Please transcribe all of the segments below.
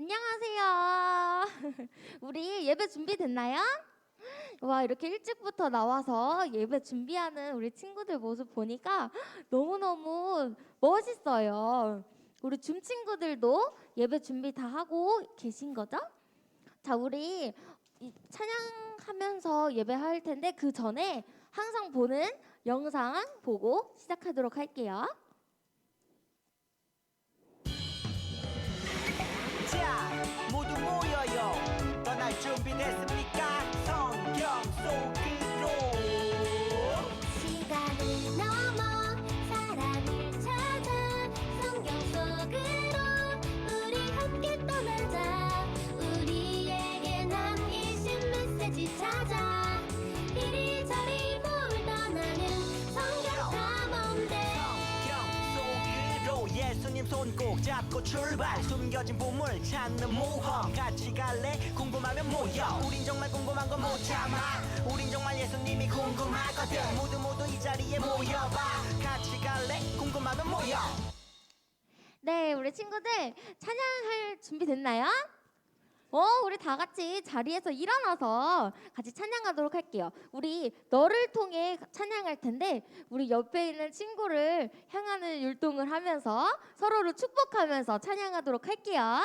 안녕하세요. 우리 예배 준비됐나요? 와, 이렇게 일찍부터 나와서 예배 준비하는 우리 친구들 모습 보니까 너무너무 멋있어요. 우리 줌 친구들도 예배 준비 다 하고 계신 거죠? 자, 우리 찬양하면서 예배할 텐데 그 전에 항상 보는 영상 보고 시작하도록 할게요. 자, 모두 모여요. 떠날 준비됐습니까? 성경 속으로. 시간을 넘어 사랑을 찾아 성경 속으로 우리 함께 떠나자. 우리에게 남기신 메시지 찾아 이리저리 몰떠나는 성경 탐험대. 성경 속으로 예수님 손 꼭 잡고 출발. 숨겨진 보물 찾는 모험. 같이 갈래? 궁금하면 모여. 우린 정말 궁금한 건 못 참아. 우린 정말 예수님이 궁금하거든. 모두 이 자리에 모여봐. 같이 갈래? 궁금하면 모여. 네, 우리 친구들 찬양할 준비 됐나요? 우리 다 같이 자리에서 일어나서 같이 찬양하도록 할게요. 우리 너를 통해 찬양할 텐데 우리 옆에 있는 친구를 향하는 율동을 하면서 서로를 축복하면서 찬양하도록 할게요.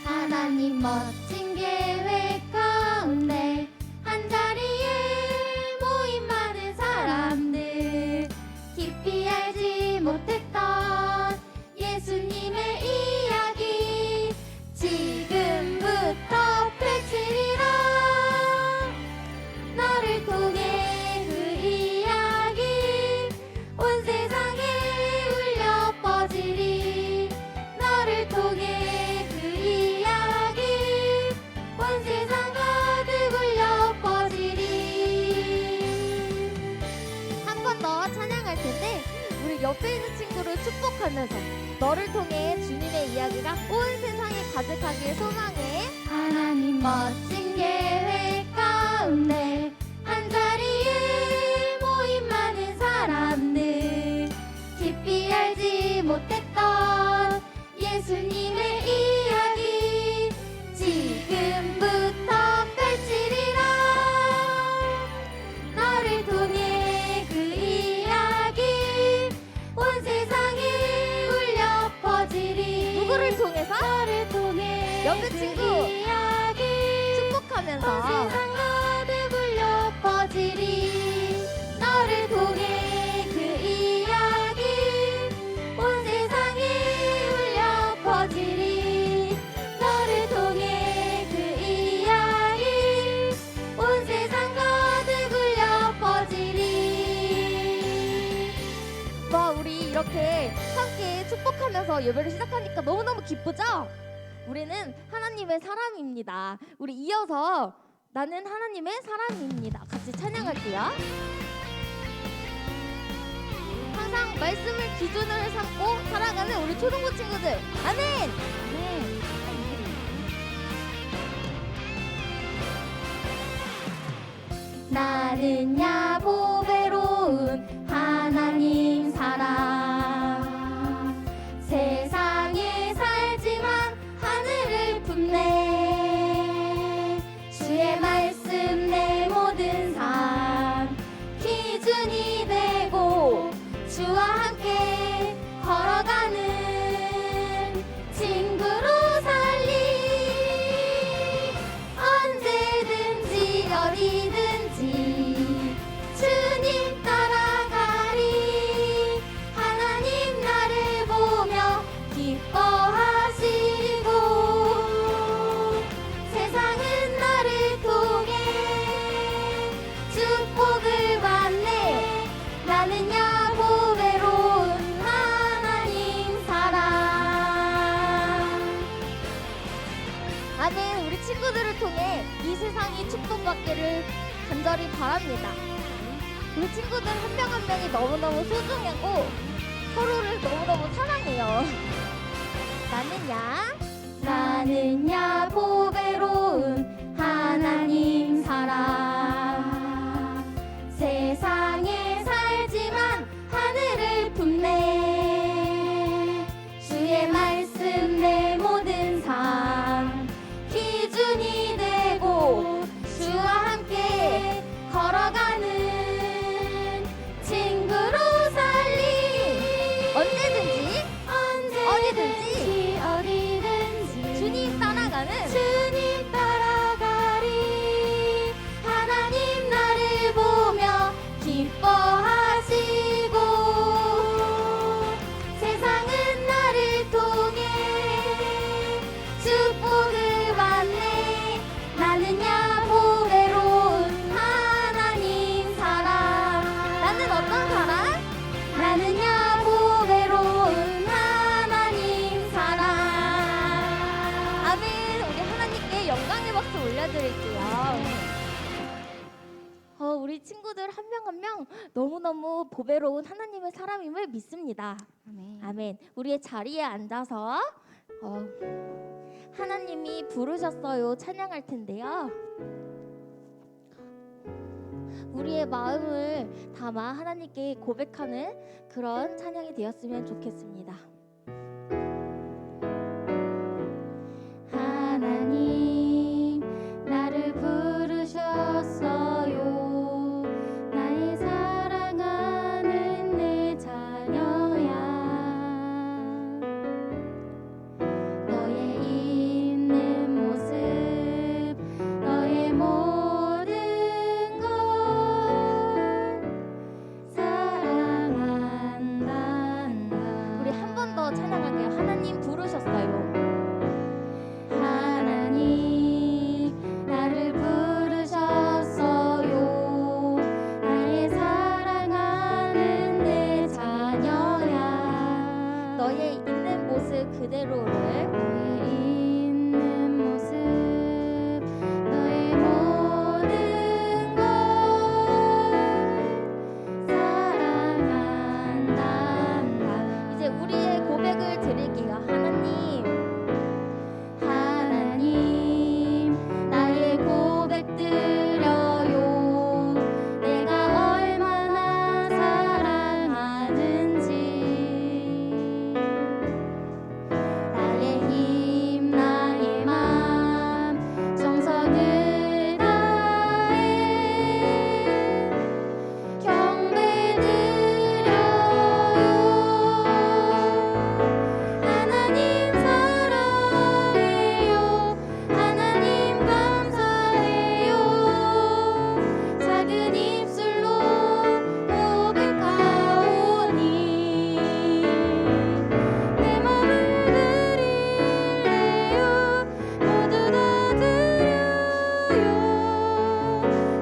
하나님 멋진 계획 가운데 한자리에 모인 많은 사람들 깊이 알지 못했던 예수님의 이야기 지금부터 펼치리라. 너를 통해 그 이야기 온 세상에 울려 퍼지리. 너를 통해 그 이야기 온 세상 가득 울려 퍼지리. 한 번 더 찬양할 텐데 우리 옆에 있는 친구를 축복하면서 너를 통해 주님의 이야기가 온 세상에 가득하길 소망해. 하나님 멋진 계획 가운데 한자리에 모인 많은 사람들 깊이 알지 못했던 예수님의 이야기 지금부터 펼치리라. 너를 통해 그 이야기 온 세상에 울려 퍼지리. 누구를 통해서? 너를 통해 옆에 그 친구 이야기 온 축복하면서 세상 가득 울려 퍼지리. 너를 통해 그 이야기 온 세상에 울려 퍼지리. 너를 통해 그 이야기 온 세상 가득 울려 퍼지리. 와, 우리 이렇게 함께 축복하면서 예배를 시작하니까 너무너무 기쁘죠? 우리는 하나님의 사람입니다. 우리 이어서 나는 하나님의 사람입니다. 같이 찬양할게요. 항상 말씀을 기준으로 삼고 살아가는 우리 초등부 친구들, 아멘! 나는 야보배로운 하나님 사람. 세상에 살지만 하늘을 품네. 주의 말씀 내 모든 삶 기준이 되고 주와 함께 걸어가는 친구로 살리. 언제든지 어디든지 주님 따라가리. 하나님 나를 보며 기뻐하시고 세상은 나를 통해 축복을 받네. 나는 야보배로운 하나님 사람. 아멘. 우리 친구들을 통해 이 세상이 축복받기를 간절히 바랍니다. 우리 친구들 한 명 한 명이 너무너무 소중하고 서로를 너무너무 사랑해요. 나는 야보배로운 하나님 사람. 친구들 한 명 한 명 너무너무 보배로운 하나님의 사람임을 믿습니다. 아멘. 아멘. 우리의 자리에 앉아서 하나님이 부르셨어요 찬양할 텐데요. 우리의 마음을 담아 하나님께 고백하는 그런 찬양이 되었으면 좋겠습니다. 하나님 나를 부르셨어요. 나의 사랑하는 내 자녀야. 너의 있는 모습 너의 모든 걸 사랑한단다. 우리 한 번 더 찬양할게요. 하나님 부르셨어요. 하나님 나를 부르셨어요. 나의 사랑하는 내 자녀야. 너의 있는 모습 그대로를 너의 있는 모습 너의 모든 걸 사랑한단다. 이제 우리의 고백을 드릴게요. 하나님 나의 고백 드려요. 내가 얼마나 사랑하는지. 나의 힘 나의 맘 정성을 다해 경배 드려요. 하나님 사랑해요. 하나님 감사해요. 작은 입술로 고백하오니 내 맘을 드릴래요. 모두 다 드려요.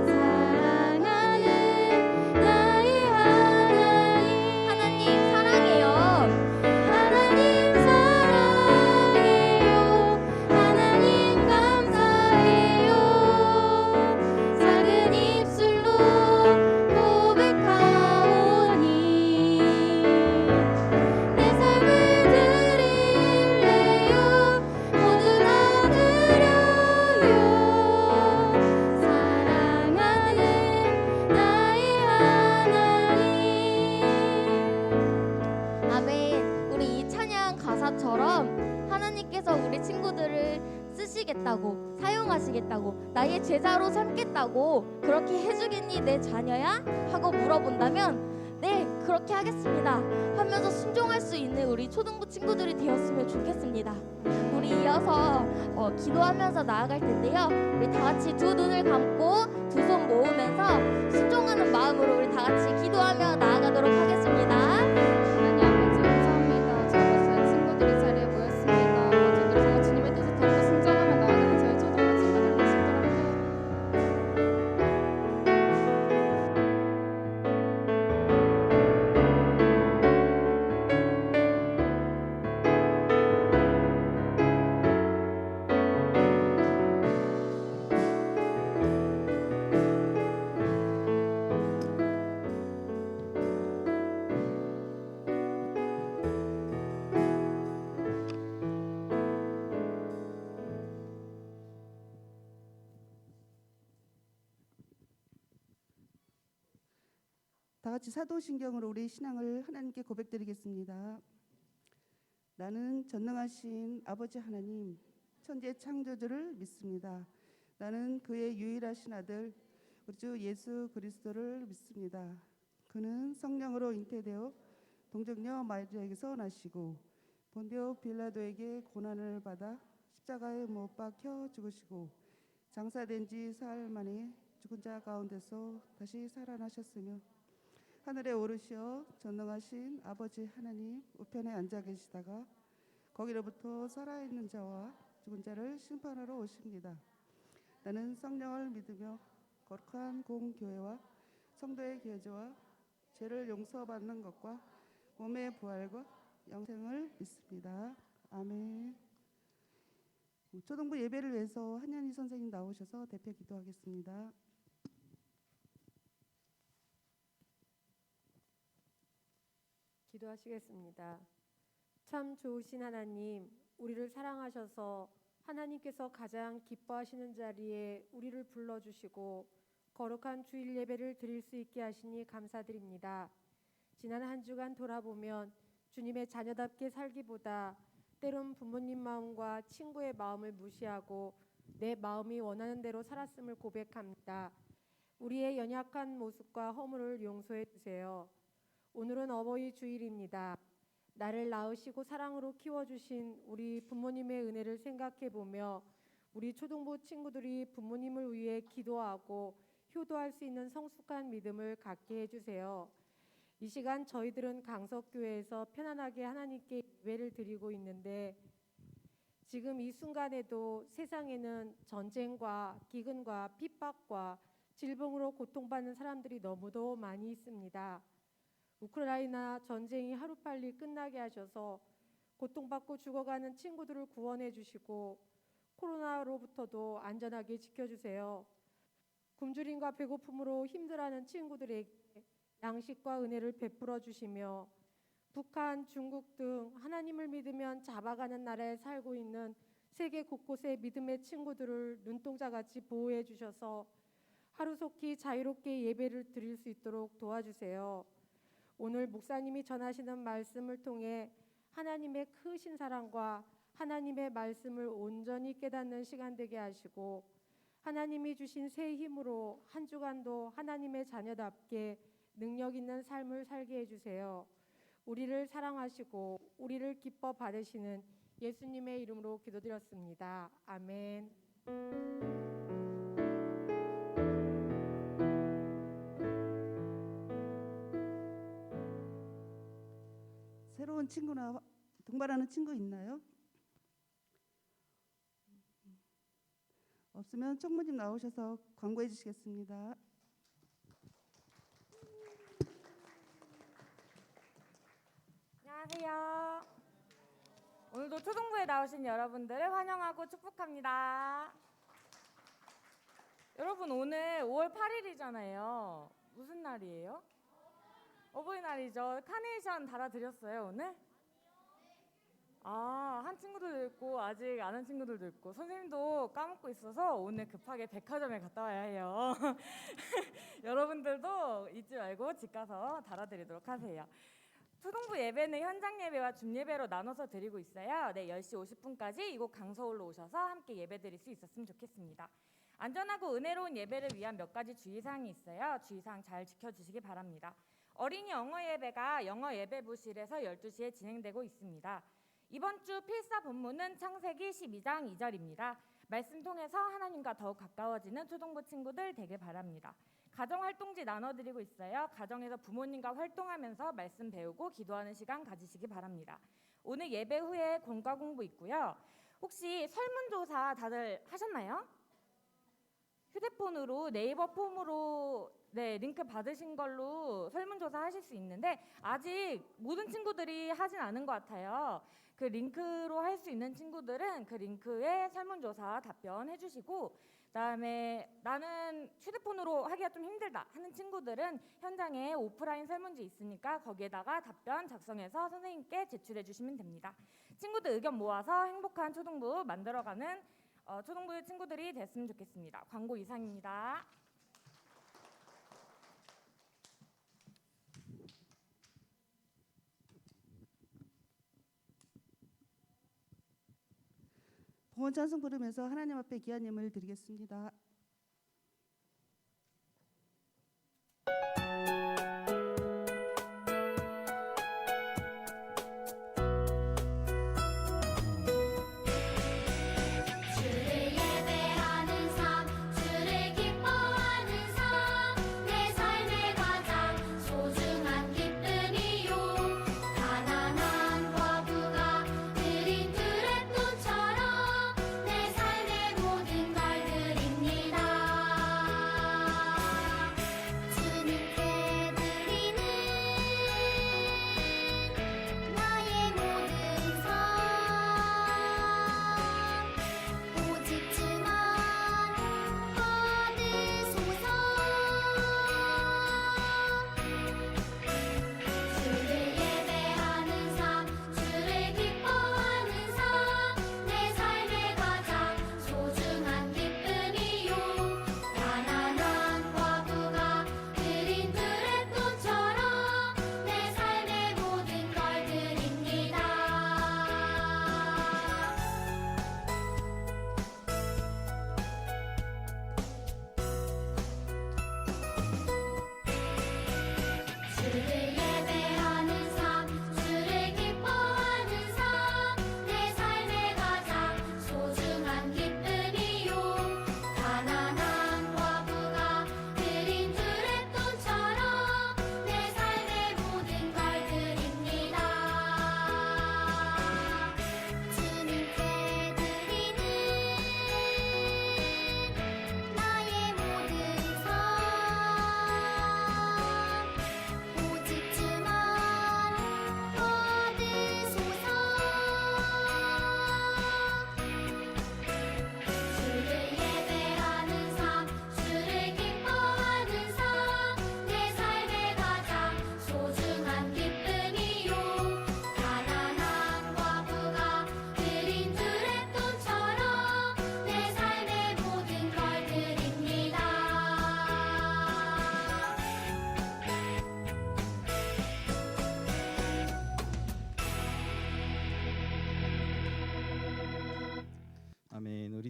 사랑하는 나의 하나님 사랑해요. 하나님 사랑해요. 하나님 감사해요. 작은 입술로 고백하오니 내 삶을 드릴래요. 모두 다 드려요. 사랑하는 나의 하나님. 아멘. 우리 이 찬양 가사처럼 하나님께서 우리 친구들을 쓰시겠다고 사용하시겠다고 나의 제자로 삼겠다고 그렇게 해주겠니 내 자녀야? 하고 물어본다면 네 그렇게 하겠습니다 하면서 순종할 수 있는 우리 초등부 친구들이 되었으면 좋겠습니다. 우리 이어서 기도하면서 나아갈 텐데요. 우리 다 같이 두 눈을 감고 두 손 모으면서 순종하는 마음으로 우리 다 같이 기도하며 나아가도록 하겠습니다. 하나님 아버지 감사합니다. 저희가 친구들이 자리에 모였습니다. 저희들 주님의 뜻을 듣고 순종하며 나아가는 저희 초등부 친구들 되시도록 다 같이 사도신경으로 우리 신앙을 하나님께 고백드리겠습니다. 나는 전능하신 아버지 하나님, 천재 창조주를 믿습니다. 나는 그의 유일하신 아들 우리 주 예수 그리스도를 믿습니다. 그는 성령으로 잉태되어 동정녀 마리아에게서 나시고 본디오 빌라도에게 고난을 받아 십자가에 못 박혀 죽으시고 장사된 지 사흘 만에 죽은 자 가운데서 다시 살아나셨으며 하늘에 오르시어 전능하신 아버지 하나님 우편에 앉아 계시다가 거기로부터 살아있는 자와 죽은 자를 심판하러 오십니다. 나는 성령을 믿으며 거룩한 공교회와 성도의 교제와 죄를 용서받는 것과 몸의 부활과 영생을 믿습니다. 아멘. 초등부 예배를 위해서 한현희 선생님 나오셔서 대표 기도하겠습니다. 기도하시겠습니다. 참 좋으신 하나님, 우리를 사랑하셔서 하나님께서 가장 기뻐하시는 자리에 우리를 불러주시고 거룩한 주일 예배를 드릴 수 있게 하시니 감사드립니다. 지난 한 주간 돌아보면 주님의 자녀답게 살기보다 때론 부모님 마음과 친구의 마음을 무시하고 내 마음이 원하는 대로 살았음을 고백합니다. 우리의 연약한 모습과 허물을 용서해 주세요. 오늘은 어버이 주일입니다. 나를 낳으시고 사랑으로 키워주신 우리 부모님의 은혜를 생각해 보며 우리 초등부 친구들이 부모님을 위해 기도하고 효도할 수 있는 성숙한 믿음을 갖게 해주세요. 이 시간 저희들은 강석교회에서 편안하게 하나님께 예배를 드리고 있는데 지금 이 순간에도 세상에는 전쟁과 기근과 핍박과 질병으로 고통받는 사람들이 너무도 많이 있습니다. 우크라이나 전쟁이 하루빨리 끝나게 하셔서 고통받고 죽어가는 친구들을 구원해 주시고 코로나로부터도 안전하게 지켜주세요. 굶주림과 배고픔으로 힘들어하는 친구들에게 양식과 은혜를 베풀어 주시며 북한, 중국 등 하나님을 믿으면 잡아가는 나라에 살고 있는 세계 곳곳의 믿음의 친구들을 눈동자같이 보호해 주셔서 하루속히 자유롭게 예배를 드릴 수 있도록 도와주세요. 오늘 목사님이 전하시는 말씀을 통해 하나님의 크신 사랑과 하나님의 말씀을 온전히 깨닫는 시간 되게 하시고 하나님이 주신 새 힘으로 한 주간도 하나님의 자녀답게 능력 있는 삶을 살게 해주세요. 우리를 사랑하시고 우리를 기뻐 받으시는 예수님의 이름으로 기도드렸습니다. 아멘. 새로운 친구나 동반하는 친구 있나요? 없으면 총무님 나오셔서 광고해 주시겠습니다. 안녕하세요. 오늘도 초등부에 나오신 여러분들을 환영하고 축복합니다. 여러분 오늘 5월 8일이잖아요. 무슨 날이에요? 어버이날이죠. 카네이션 달아드렸어요 오늘? 한 친구들도 있고 아직 안 한 친구들도 있고 선생님도 까먹고 있어서 오늘 급하게 백화점에 갔다 와야 해요. 여러분들도 잊지 말고 집 가서 달아드리도록 하세요. 초등부 예배는 현장 예배와 줌 예배로 나눠서 드리고 있어요. 네, 10시 50분까지 이곳 강서울로 오셔서 함께 예배 드릴 수 있었으면 좋겠습니다. 안전하고 은혜로운 예배를 위한 몇 가지 주의사항이 있어요. 주의사항 잘 지켜주시기 바랍니다. 어린이 영어 예배가 영어 예배부실에서 12시에 진행되고 있습니다. 이번 주 필사 본문은 창세기 12장 2절입니다. 말씀 통해서 하나님과 더욱 가까워지는 초등부 친구들 되길 바랍니다. 가정활동지 나눠드리고 있어요. 가정에서 부모님과 활동하면서 말씀 배우고 기도하는 시간 가지시기 바랍니다. 오늘 예배 후에 공과 공부 있고요. 혹시 설문조사 다들 하셨나요? 휴대폰으로 네이버 폼으로 링크 받으신 걸로 설문조사 하실 수 있는데 아직 모든 친구들이 하진 않은 것 같아요. 그 링크로 할 수 있는 친구들은 그 링크에 설문조사 답변해 주시고 그다음에 나는 휴대폰으로 하기가 좀 힘들다 하는 친구들은 현장에 오프라인 설문지 있으니까 거기에다가 답변 작성해서 선생님께 제출해 주시면 됩니다. 친구들 의견 모아서 행복한 초등부 만들어가는 초등부 친구들이 됐으면 좋겠습니다. 광고 이상입니다. 봉헌 찬송 부르면서 하나님 앞에 귀한 예물을 드리겠습니다. 내 삶의 모든 걸 드립니다.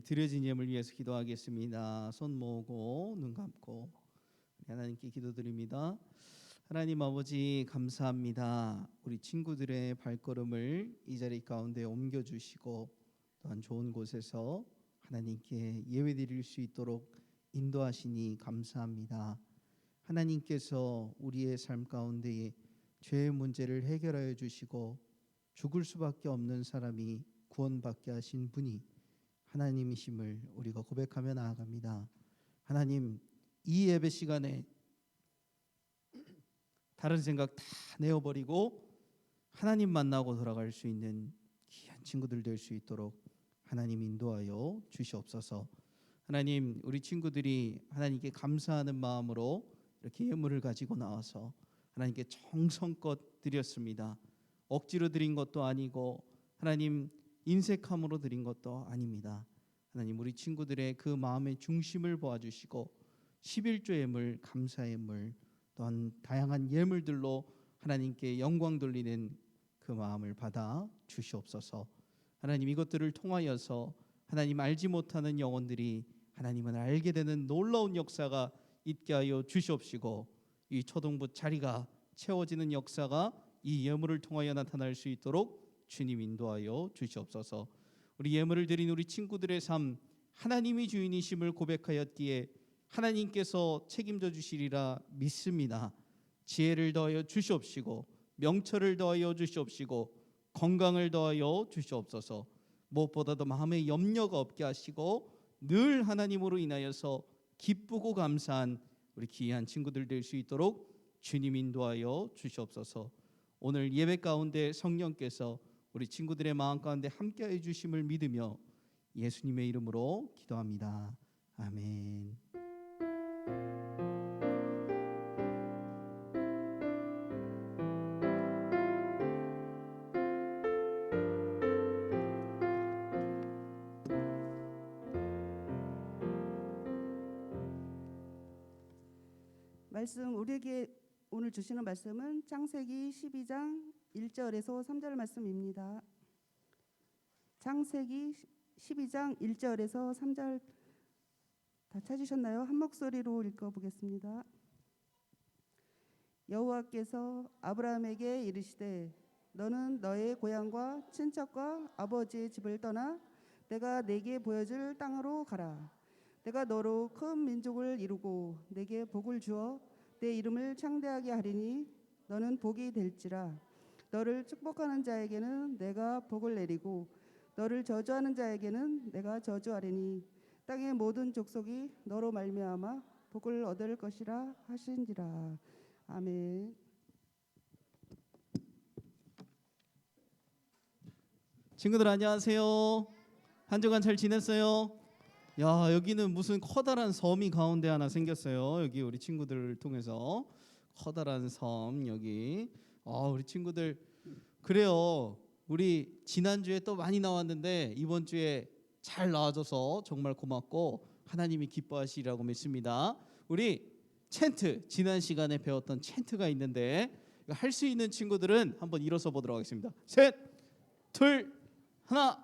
드려진 예물 위해서 기도하겠습니다. 손 모으고 눈 감고 하나님께 기도드립니다. 하나님 아버지 감사합니다. 우리 친구들의 발걸음을 이 자리 가운데 옮겨주시고 또한 좋은 곳에서 하나님께 예배드릴 수 있도록 인도하시니 감사합니다. 하나님께서 우리의 삶 가운데에 죄의 문제를 해결하여 주시고 죽을 수밖에 없는 사람이 구원받게 하신 분이 하나님이심을 우리가 고백하며 나아갑니다. 하나님, 이 예배 시간에 다른 생각 다 내어버리고 하나님 만나고 돌아갈 수 있는 귀한 친구들 될 수 있도록 하나님 인도하여 주시옵소서. 하나님, 우리 친구들이 하나님께 감사하는 마음으로 이렇게 예물을 가지고 나와서 하나님께 정성껏 드렸습니다. 억지로 드린 것도 아니고 하나님 인색함으로 드린 것도 아닙니다. 하나님, 우리 친구들의 그 마음의 중심을 보아주시고 11조 예물, 감사 예물, 또한 다양한 예물들로 하나님께 영광 돌리는 그 마음을 받아 주시옵소서. 하나님, 이것들을 통하여서 하나님 알지 못하는 영혼들이 하나님을 알게 되는 놀라운 역사가 있게 하여 주시옵시고 이 초등부 자리가 채워지는 역사가 이 예물을 통하여 나타날 수 있도록 주님 인도하여 주시옵소서. 우리 예물을 드린 우리 친구들의 삶, 하나님이 주인이심을 고백하였기에 하나님께서 책임져 주시리라 믿습니다. 지혜를 더하여 주시옵시고 명철을 더하여 주시옵시고 건강을 더하여 주시옵소서. 무엇보다도 마음에 염려가 없게 하시고 늘 하나님으로 인하여서 기쁘고 감사한 우리 귀한 친구들 될 수 있도록 주님 인도하여 주시옵소서. 오늘 예배 가운데 성령께서 우리 친구들의 마음 가운데 함께해 주심을 믿으며 예수님의 이름으로 기도합니다. 아멘. 말씀 우리에게 오늘 주시는 말씀은 창세기 12장 1절에서 3절 말씀입니다. 창세기 12장 1절에서 3절 다 찾으셨나요? 한 목소리로 읽어보겠습니다. 여호와께서 아브라함에게 이르시되 너는 너의 고향과 친척과 아버지의 집을 떠나 내가 내게 보여줄 땅으로 가라. 내가 너로 큰 민족을 이루고 내게 복을 주어 내 이름을 창대하게 하리니 너는 복이 될지라. 너를 축복하는 자에게는 내가 복을 내리고 너를 저주하는 자에게는 내가 저주하리니 땅의 모든 족속이 너로 말미암아 복을 얻을 것이라 하신지라. 아멘. 친구들 안녕하세요. 한 주간 잘 지냈어요? 야, 여기는 무슨 커다란 섬이 가운데 하나 생겼어요. 여기 우리 친구들을 통해서 커다란 섬 여기. 우리 친구들 그래요. 우리 지난주에 또 많이 나왔는데 이번 주에 잘 나와줘서 정말 고맙고 하나님이 기뻐하시리라고 믿습니다. 우리 챈트 지난 시간에 배웠던 챈트가 있는데 할 수 있는 친구들은 한번 일어서 보도록 하겠습니다. 셋, 둘, 하나.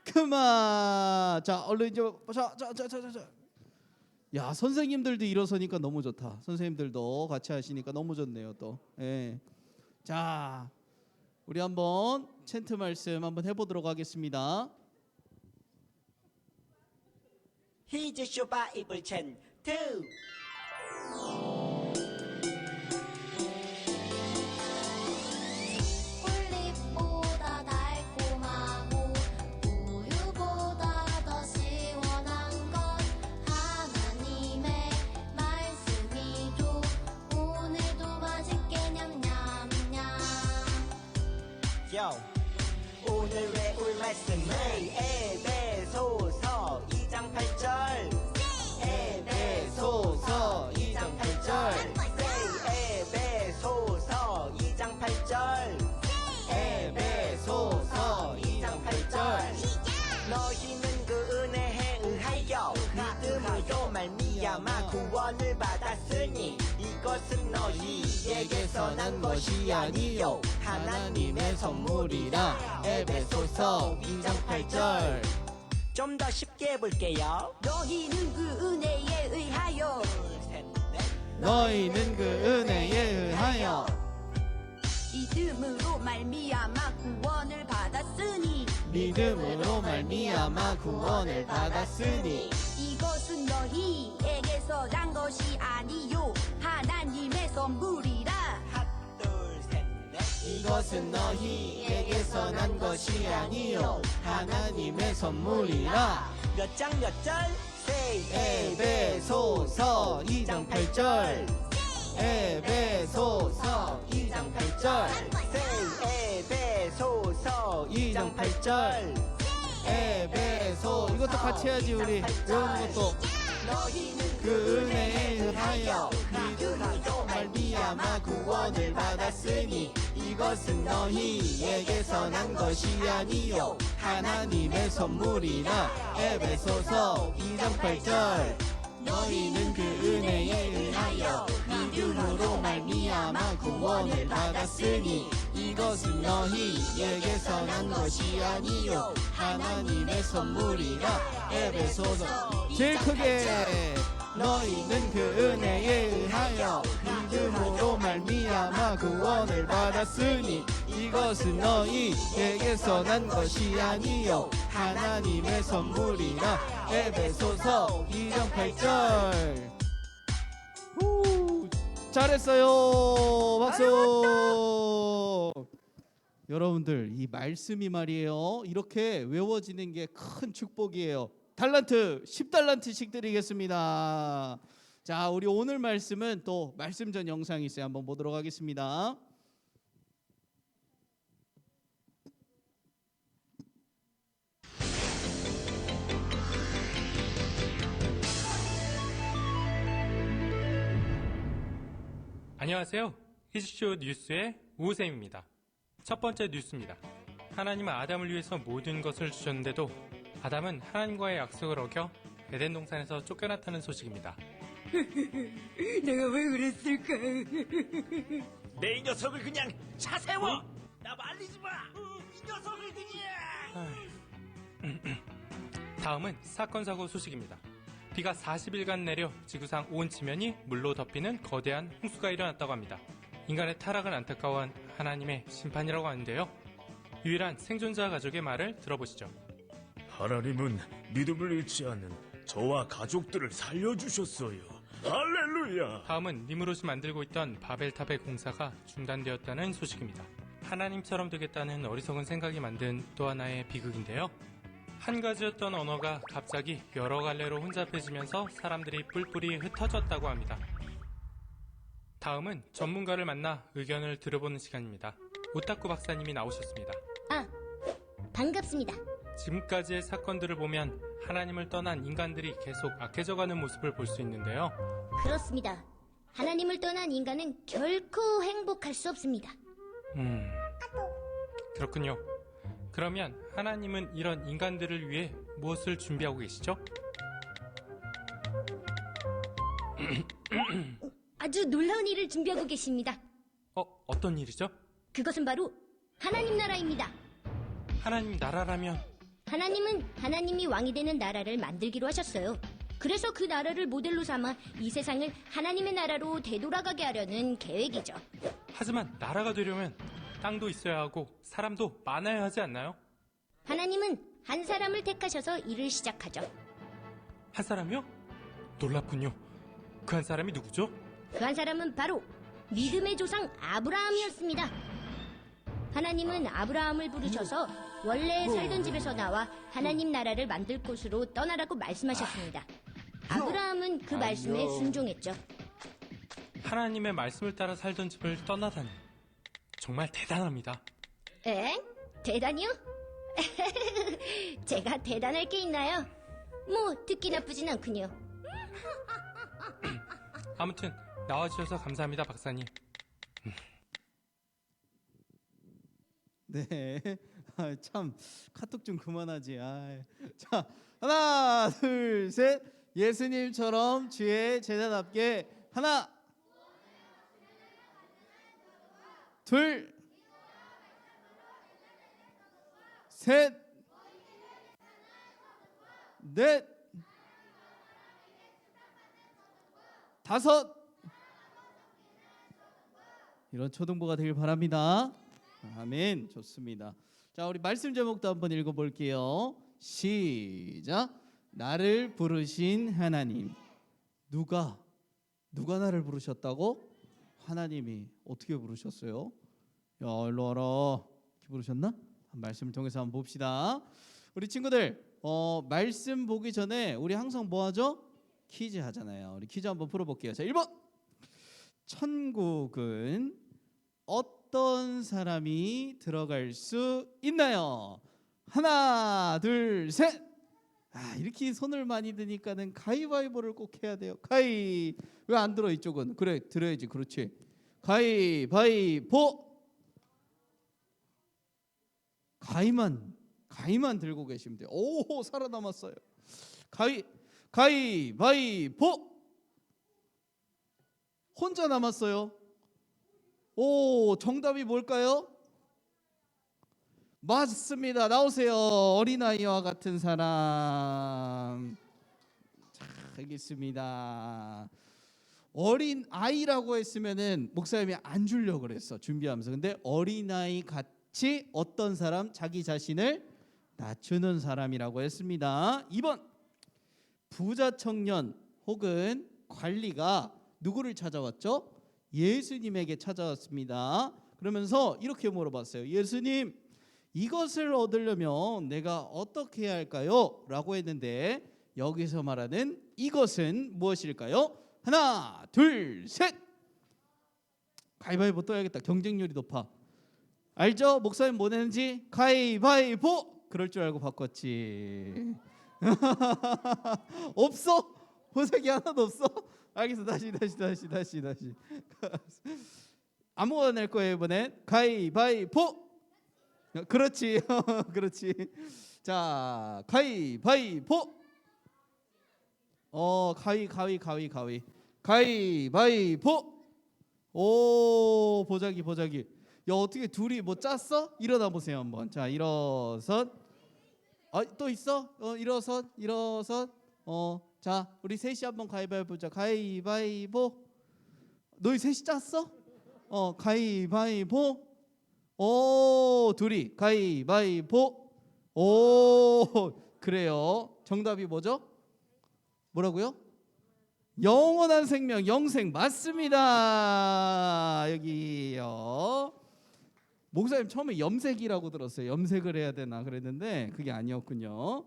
그만. 자, 얼른 이제 자. 야, 선생님들도 일어서니까 너무 좋다. 선생님들도 같이 하시니까 너무 좋네요. 또. 예. 자, 우리 한번 챈트 말씀 한번 해보도록 하겠습니다. 히즈 쇼 바이블 챈트. 꿀잎보다 달콤하고 우유보다 더 시원한 건 하나님의 말씀이죠. 오늘도 맛있게 냠냠냠. Yo, 오늘 외울 말씀은 에베소서 2장 8절. 에베소서 2장 8절. 에베소서 2장 8절. 에베소서 2장 8절. 너희는 그 은혜에 의하여 믿음으로 말미암아 구원을 받았으니 이것은 너희에게서 난 것이 아니요 하나님의 선물이라. 에베소서 2장 8절. 좀 더 쉽게 해볼게요. 너희는 그 은혜에 의하여 너희는 그 은혜에 의하여 믿음으로 말미암아 구원을 받았으니 믿음으로 말미암아 구원을 받았으니 이것은 너희에게서 난 것이 아니요 하나님의 선물이라. 이것은 너희에게서 난 것이 아니요 하나님의 선물이라. 몇 장 몇 절? 에베소서 2장 8절. 에베소서 2장 8절. 에베소서 2장 8절. 에베소. 이것도 같이 해야지 우리. 외우는 것도. 그 은혜에 의하여 믿음으로 말미암아 구원을 받았으니 이것은 너희에게서 난 것이 아니요 하나님의 선물이라. 에베소서 2장 8절. 너희는 그 은혜에 의하여 믿음으로 말미암아 구원을 받았으니 이것은 너희에게서 난 것이 아니요 하나님의 선물이라. 에베소서. 제일 크게. 너희는 그 은혜에 의하여 믿음으로 말미암아 구원을 받았으니 이것은 너희에게서 난 것이 아니요 하나님의 선물이라. 에베소서 2장 8절. 후, 잘했어요. 박수. 여러분들 이 말씀이 말이에요 이렇게 외워지는 게 큰 축복이에요. 달란트 10달란트씩 드리겠습니다. 자, 우리 오늘 말씀은 또 말씀 전 영상이 있어요. 한번 보도록 하겠습니다. 안녕하세요. 히즈쇼 뉴스의 우쌤입니다. 첫 번째 뉴스입니다. 하나님은 아담을 위해서 모든 것을 주셨는데도 아담은 하나님과의 약속을 어겨 에덴 동산에서 쫓겨났다는 소식입니다. 내가 왜 그랬을까? 내 이 녀석을 그냥 차 세워. 나 말리지 마. 이 녀석을 그냥. 다음은 사건 사고 소식입니다. 비가 40일간 내려 지구상 온 지면이 물로 덮이는 거대한 홍수가 일어났다고 합니다. 인간의 타락을 안타까워한 하나님의 심판이라고 하는데요. 유일한 생존자 가족의 말을 들어보시죠. 하나님은 믿음을 잃지 않는 저와 가족들을 살려주셨어요. 할렐루야. 다음은 니무롯이 만들고 있던 바벨탑의 공사가 중단되었다는 소식입니다. 하나님처럼 되겠다는 어리석은 생각이 만든 또 하나의 비극인데요. 한 가지였던 언어가 갑자기 여러 갈래로 혼잡해지면서 사람들이 뿔뿔이 흩어졌다고 합니다. 다음은 전문가를 만나 의견을 들어보는 시간입니다. 오타쿠 박사님이 나오셨습니다. 반갑습니다. 지금까지의 사건들을 보면 하나님을 떠난 인간들이 계속 악해져가는 모습을 볼 수 있는데요. 그렇습니다. 하나님을 떠난 인간은 결코 행복할 수 없습니다. 그렇군요. 그러면 하나님은 이런 인간들을 위해 무엇을 준비하고 계시죠? 아주 놀라운 일을 준비하고 계십니다. 어떤 일이죠? 그것은 바로 하나님 나라입니다. 하나님 나라라면 하나님은 하나님이 왕이 되는 나라를 만들기로 하셨어요. 그래서 그 나라를 모델로 삼아 이 세상을 하나님의 나라로 되돌아가게 하려는 계획이죠. 하지만 나라가 되려면 땅도 있어야 하고 사람도 많아야 하지 않나요? 하나님은 한 사람을 택하셔서 일을 시작하죠. 한 사람이요? 놀랍군요. 그 한 사람이 누구죠? 그 한 사람은 바로 믿음의 조상 아브라함이었습니다. 하나님은 아브라함을 부르셔서 원래 살던 집에서 나와 하나님 나라를 만들 곳으로 떠나라고 말씀하셨습니다. 아브라함은 그 말씀에 순종했죠. 하나님의 말씀을 따라 살던 집을 떠나다니 정말 대단합니다. 에? 대단히요? 제가 대단할 게 있나요? 뭐 듣기 나쁘진 않군요. 아무튼 나와주셔서 감사합니다, 박사님. 네. 참 카톡 좀 그만하지. 자, 하나, 둘, 셋. 예수님처럼 주의 제자답게 하나, 둘, 셋, 넷, 다섯. 이런 초등부가 되길 바랍니다. 아멘. 좋습니다. 자, 우리 말씀 제목도 한번 읽어볼게요. 시작. 나를 부르신 하나님. 누가 나를 부르셨다고? 하나님이. 어떻게 부르셨어요? 야, 일로 와라. 이렇게 부르셨나? 말씀을 통해서 한번 봅시다. 우리 친구들, 말씀 보기 전에 우리 항상 뭐 하죠? 퀴즈 하잖아요. 우리 퀴즈 한번 풀어볼게요. 자, 1번. 천국은 어떤 사람이 들어갈 수 있나요? 하나, 둘, 셋. 이렇게 손을 많이 드니까는 가위바위보를 꼭 해야 돼요. 가위. 왜 안 들어 이쪽은? 그래, 들어야지. 그렇지. 가위바위보. 가위만 들고 계시면 돼요. 오, 살아남았어요. 가위바위보. 혼자 남았어요. 오, 정답이 뭘까요? 맞습니다. 나오세요. 어린아이와 같은 사람. 자, 알겠습니다. 어린아이라고 했으면은 목사님이 안 주려고 그랬어. 준비하면서. 근데 어린아이 같이 어떤 사람? 자기 자신을 낮추는 사람이라고 했습니다. 2번. 부자 청년 혹은 관리가 누구를 찾아왔죠? 예수님에게 찾아왔습니다. 그러면서 이렇게 물어봤어요. 예수님, 이것을 얻으려면 내가 어떻게 해야 할까요? 라고 했는데 여기서 말하는 이것은 무엇일까요? 하나, 둘, 셋. 가위바위보 떠야겠다. 경쟁률이 높아. 알죠? 목사님 뭐 내는지? 가위바위보. 그럴 줄 알고 바꿨지. 없어? 보석이 하나도 없어? 알겠어. 다시. 아무거나 낼 거예요 이번엔. 가위바위보. 그렇지. 그렇지. 자, 가위바위보. 가위바위보. 오, 보자기. 야, 어떻게 둘이 뭐 짰어? 일어나 보세요 한번. 자, 일어선. 또 있어? 일어선. 자, 우리 셋이 한번 가위바위보 보자. 가위바위보. 너희 셋이 짰어? 가위바위보. 오, 둘이 가위바위보. 오, 그래요. 정답이 뭐죠? 뭐라고요? 영원한 생명, 영생. 맞습니다. 여기요. 목사님 처음에 염색이라고 들었어요. 염색을 해야 되나 그랬는데 그게 아니었군요.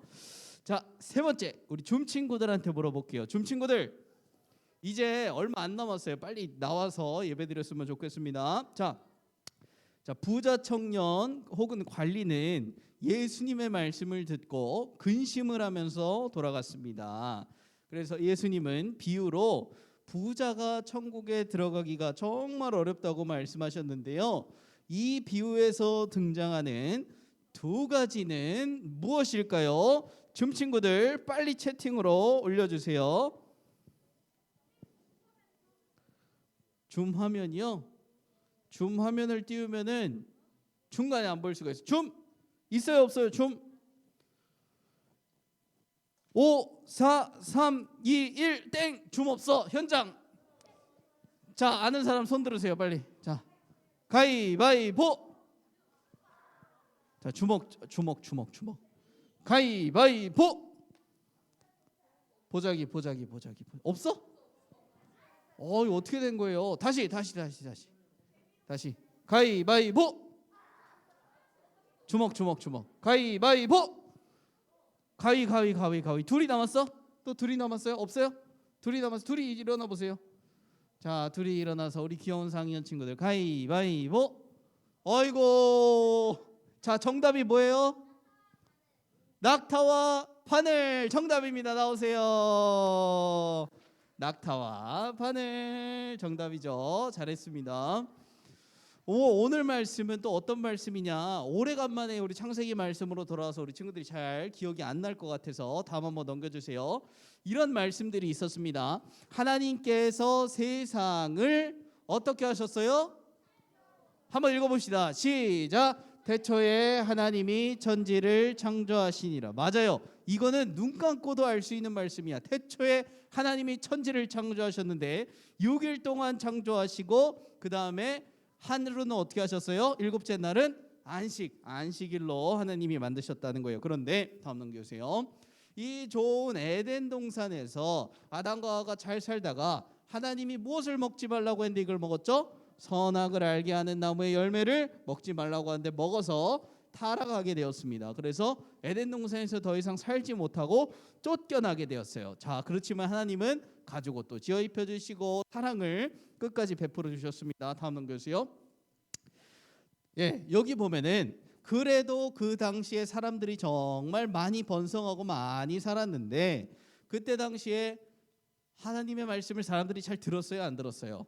자, 세 번째, 우리 줌 친구들한테 물어볼게요. 줌 친구들, 이제 얼마 안 남았어요. 빨리 나와서 예배드렸으면 좋겠습니다. 자, 부자 청년 혹은 관리는 예수님의 말씀을 듣고 근심을 하면서 돌아갔습니다. 그래서 예수님은 비유로 부자가 천국에 들어가기가 정말 어렵다고 말씀하셨는데요. 이 비유에서 등장하는 두 가지는 무엇일까요? 줌 친구들 빨리 채팅으로 올려주세요. 줌 화면이요. 줌 화면을 띄우면은 중간에 안 보일 수가 있어요. 줌 있어요 없어요? 줌 5, 4, 3, 2, 1 땡. 줌 없어. 현장. 자, 아는 사람 손 들으세요 빨리. 자, 가위바위보. 자, 주먹. 가위바위보. 보자기. 없어? 이거 어떻게 된 거예요? 다시. 가위바위보. 주먹. 가위바위보. 가위. 둘이 남았어? 또 둘이 남았어요? 없어요? 둘이 남았어. 둘이 일어나 보세요. 자, 둘이 일어나서 우리 귀여운 상년 친구들 가위바위보. 어이고. 자, 정답이 뭐예요? 낙타와 바늘. 정답입니다. 나오세요. 낙타와 바늘 정답이죠. 잘했습니다. 오늘 말씀은 또 어떤 말씀이냐? 오래간만에 우리 창세기 말씀으로 돌아와서 우리 친구들이 잘 기억이 안 날 것 같아서 다음 한번 넘겨주세요. 이런 말씀들이 있었습니다. 하나님께서 세상을 어떻게 하셨어요? 한번 읽어봅시다. 시작. 태초에 하나님이 천지를 창조하시니라. 맞아요. 이거는 눈 감고도 알 수 있는 말씀이야. 태초에 하나님이 천지를 창조하셨는데 6일 동안 창조하시고 그 다음에 하늘은 어떻게 하셨어요? 일곱째 날은 안식일로 하나님이 만드셨다는 거예요. 그런데 다음 넘겨주세요. 이 좋은 에덴 동산에서 아담과 하와가 잘 살다가 하나님이 무엇을 먹지 말라고 했는데 이걸 먹었죠? 선악을 알게 하는 나무의 열매를 먹지 말라고 하는데 먹어서 타락하게 되었습니다. 그래서 에덴 동산에서 더 이상 살지 못하고 쫓겨나게 되었어요. 자, 그렇지만 하나님은 가지고 또 지어 입혀 주시고 사랑을 끝까지 베풀어 주셨습니다. 다음 넘겨주세요. 예, 여기 보면은 그래도 그 당시에 사람들이 정말 많이 번성하고 많이 살았는데 그때 당시에 하나님의 말씀을 사람들이 잘 들었어요, 안 들었어요?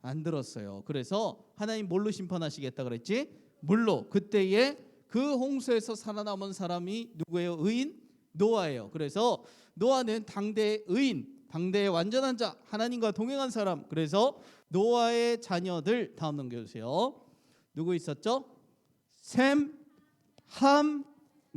안 들었어요. 그래서 하나님 뭘로 심판하시겠다 그랬지? 물로. 그때에 그 홍수에서 살아남은 사람이 누구예요? 의인? 노아예요. 그래서 노아는 당대의 의인, 당대의 완전한 자, 하나님과 동행한 사람. 그래서 노아의 자녀들 다음 넘겨주세요. 누구 있었죠? 셈, 함,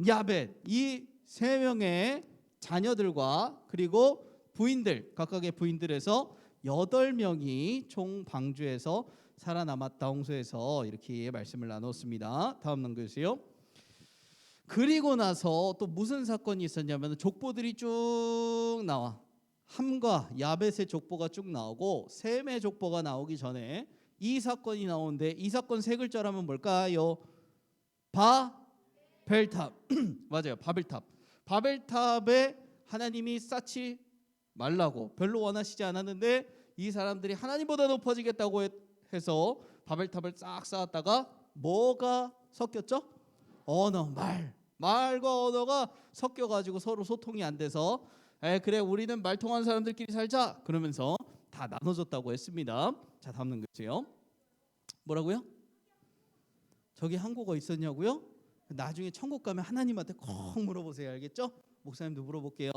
야벳. 이 세 명의 자녀들과 그리고 부인들, 각각의 부인들에서 8명이 총 방주에서 살아남았다. 홍수에서 이렇게 말씀을 나눴습니다. 다음 넘겨주세요. 그리고 나서 또 무슨 사건이 있었냐면 족보들이 쭉 나와. 함과 야벳의 족보가 쭉 나오고 셈의 족보가 나오기 전에 이 사건이 나오는데 이 사건 세 글자라면 뭘까요? 바벨탑. 맞아요. 바벨탑. 바벨탑에 하나님이 쌓지 말라고 별로 원하시지 않았는데 이 사람들이 하나님보다 높아지겠다고 해서 바벨탑을 싹 쌓았다가 뭐가 섞였죠? 언어, 말과 언어가 섞여가지고 서로 소통이 안 돼서 그래 우리는 말 통하는 사람들끼리 살자 그러면서 다 나눠졌다고 했습니다. 자, 다음 넘겨주세요. 뭐라고요? 저기 한국어 있었냐고요? 나중에 천국 가면 하나님한테 꼭 물어보세요. 알겠죠? 목사님도 물어볼게요.